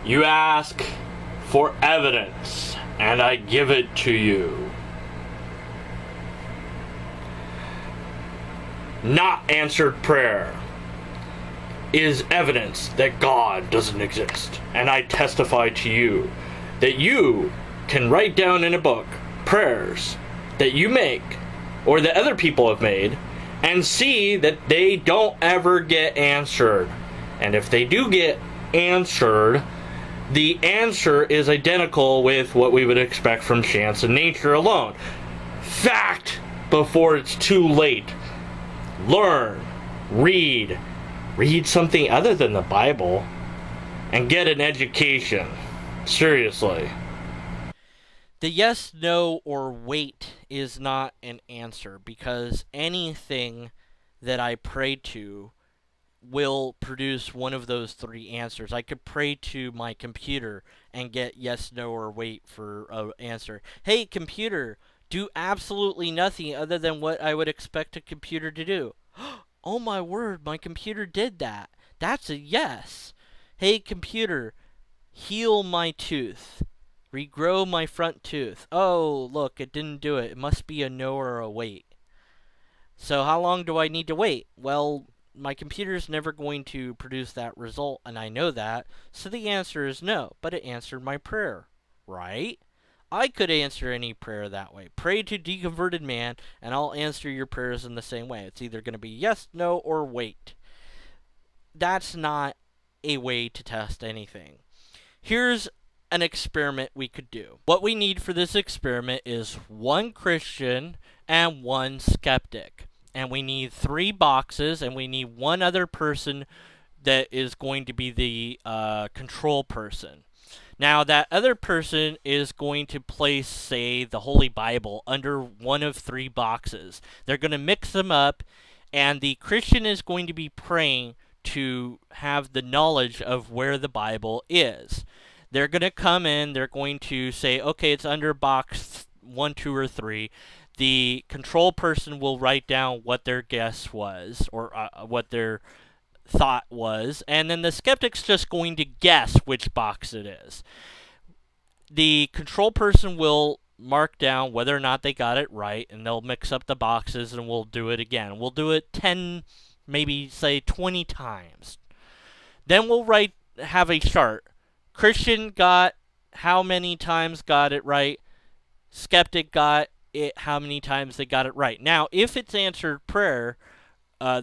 You ask for evidence, and I give it to you. Not answered prayer is evidence that God doesn't exist. And I testify to you that you can write down in a book prayers that you make or that other people have made and see that they don't ever get answered. And if they do get answered, the answer is identical with what we would expect from chance and nature alone. Fact before it's too late. Learn, read something other than the Bible, and get an education. Seriously. The yes, no, or wait is not an answer, because anything that I pray to will produce one of those three answers. I could pray to my computer and get yes, no, or wait for an answer. Hey, computer, do absolutely nothing other than what I would expect a computer to do. Oh my word, my computer did that. That's a yes. Hey, computer, heal my tooth. Regrow my front tooth. Oh, look, it didn't do it. It must be a no or a wait. So how long do I need to wait? Well, my computer's never going to produce that result, and I know that. So the answer is no, but it answered my prayer, right? I could answer any prayer that way. Pray to deconverted man, and I'll answer your prayers in the same way. It's either going to be yes, no, or wait. That's not a way to test anything. Here's an experiment we could do. What we need for this experiment is one Christian and one skeptic. And we need 3 boxes, and we need one other person that is going to be the control person. Now, that other person is going to place, say, the Holy Bible under one of 3 boxes. They're going to mix them up, and the Christian is going to be praying to have the knowledge of where the Bible is. They're going to come in, they're going to say, okay, it's under box 1, 2, or 3. The control person will write down what their guess was, or what their thought was, and then the skeptic's just going to guess which box it is. The control person will mark down whether or not they got it right, and they'll mix up the boxes, and we'll do it again. We'll do it 10, maybe say 20 times. Then we'll have a chart. Christian got how many times got it right. Skeptic got it how many times they got it right. Now, if it's answered prayer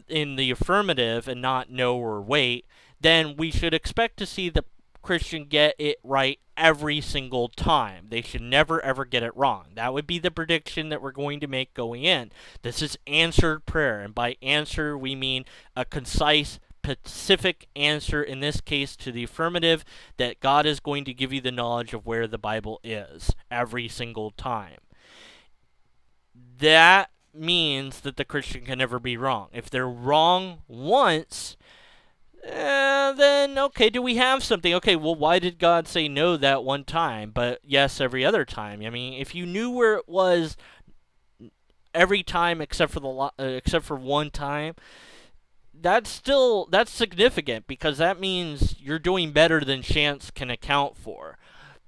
in the affirmative and not no or wait, then we should expect to see the Christian get it right every single time. They should never ever get it wrong. That would be the prediction that we're going to make going in. This is answered prayer, and by answer we mean a concise, specific answer, in this case to the affirmative, that God is going to give you the knowledge of where the Bible is every single time. That means that the Christian can never be wrong. If they're wrong once, then, okay, do we have something? Okay, well, why did God say no that one time, but yes every other time? I mean, if you knew where it was every time except for one time, that's significant, because that means you're doing better than chance can account for.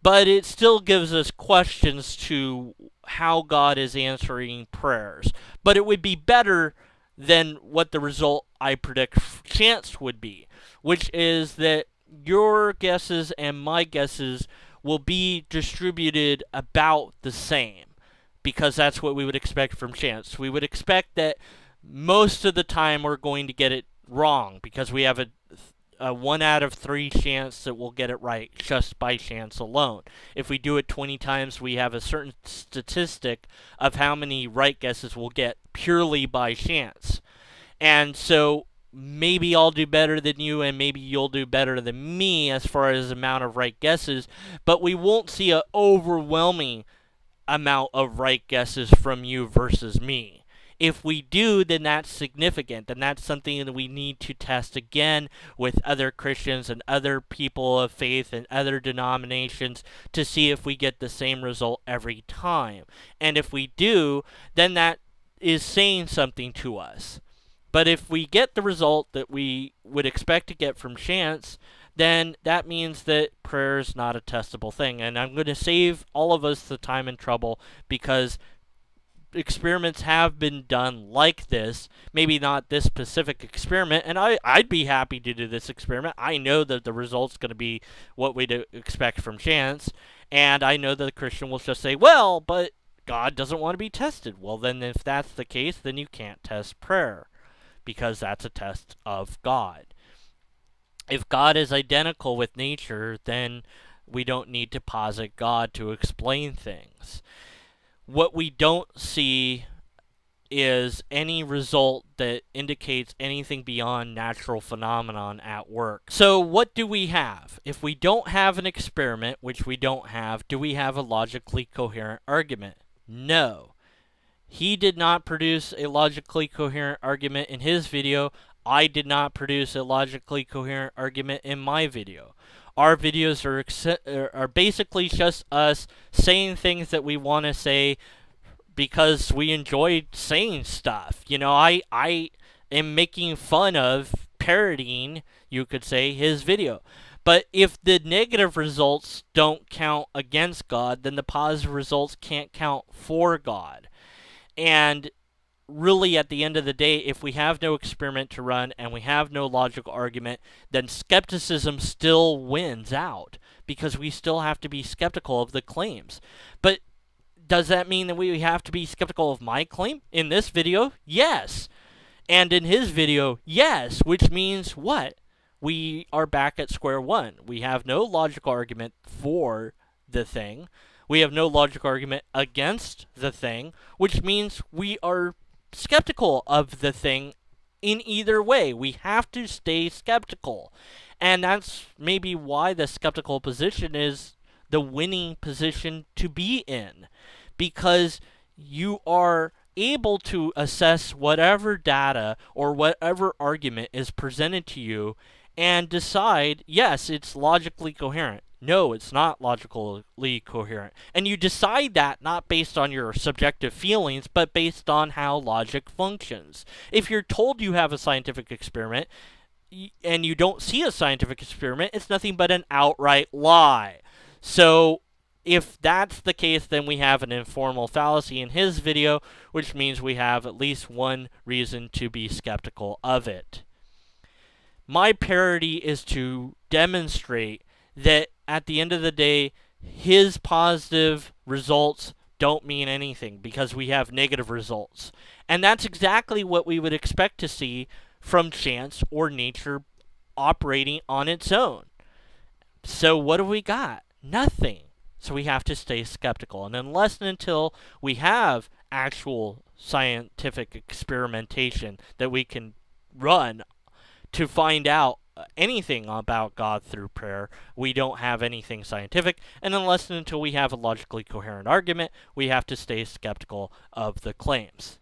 But it still gives us questions to how God is answering prayers. But it would be better than what the result I predict chance would be, which is that your guesses and my guesses will be distributed about the same, because that's what we would expect from chance. We would expect that most of the time we're going to get it wrong, because we have a 1 out of 3 chance that we'll get it right just by chance alone. If we do it 20 times, we have a certain statistic of how many right guesses we'll get purely by chance. And so maybe I'll do better than you, and maybe you'll do better than me as far as amount of right guesses, but we won't see an overwhelming amount of right guesses from you versus me. If we do, then that's significant. Then that's something that we need to test again with other Christians and other people of faith and other denominations to see if we get the same result every time. And if we do, then that is saying something to us. But if we get the result that we would expect to get from chance, then that means that prayer is not a testable thing. And I'm going to save all of us the time and trouble, because experiments have been done like this. Maybe not this specific experiment, and I'd be happy to do this experiment. I know that the result's going to be what we'd expect from chance, and I know that the Christian will just say, well, but God doesn't want to be tested. Well, then if that's the case, then you can't test prayer, because that's a test of God. If God is identical with nature, then we don't need to posit God to explain things. What we don't see is any result that indicates anything beyond natural phenomenon at work. So what do we have? If we don't have an experiment, which we don't have, do we have a logically coherent argument? No. He did not produce a logically coherent argument in his video. I did not produce a logically coherent argument in my video. Our videos are basically just us saying things that we want to say because we enjoy saying stuff. You know, I am making fun of, parodying, you could say, his video. But if the negative results don't count against God, then the positive results can't count for God. And really, at the end of the day, if we have no experiment to run and we have no logical argument, then skepticism still wins out, because we still have to be skeptical of the claims. But does that mean that we have to be skeptical of my claim in this video? Yes. And in his video, yes, which means what? We are back at square one. We have no logical argument for the thing. We have no logical argument against the thing, which means we are skeptical of the thing in either way. We have to stay skeptical. And that's maybe why the skeptical position is the winning position to be in, because you are able to assess whatever data or whatever argument is presented to you and decide, yes, it's logically coherent. No, it's not logically coherent. And you decide that not based on your subjective feelings, but based on how logic functions. If you're told you have a scientific experiment and you don't see a scientific experiment, it's nothing but an outright lie. So if that's the case, then we have an informal fallacy in his video, which means we have at least one reason to be skeptical of it. My parody is to demonstrate that at the end of the day, his positive results don't mean anything because we have negative results. And that's exactly what we would expect to see from chance or nature operating on its own. So what do we got? Nothing. So we have to stay skeptical. And unless and until we have actual scientific experimentation that we can run to find out anything about God through prayer, we don't have anything scientific. And unless and until we have a logically coherent argument, we have to stay skeptical of the claims.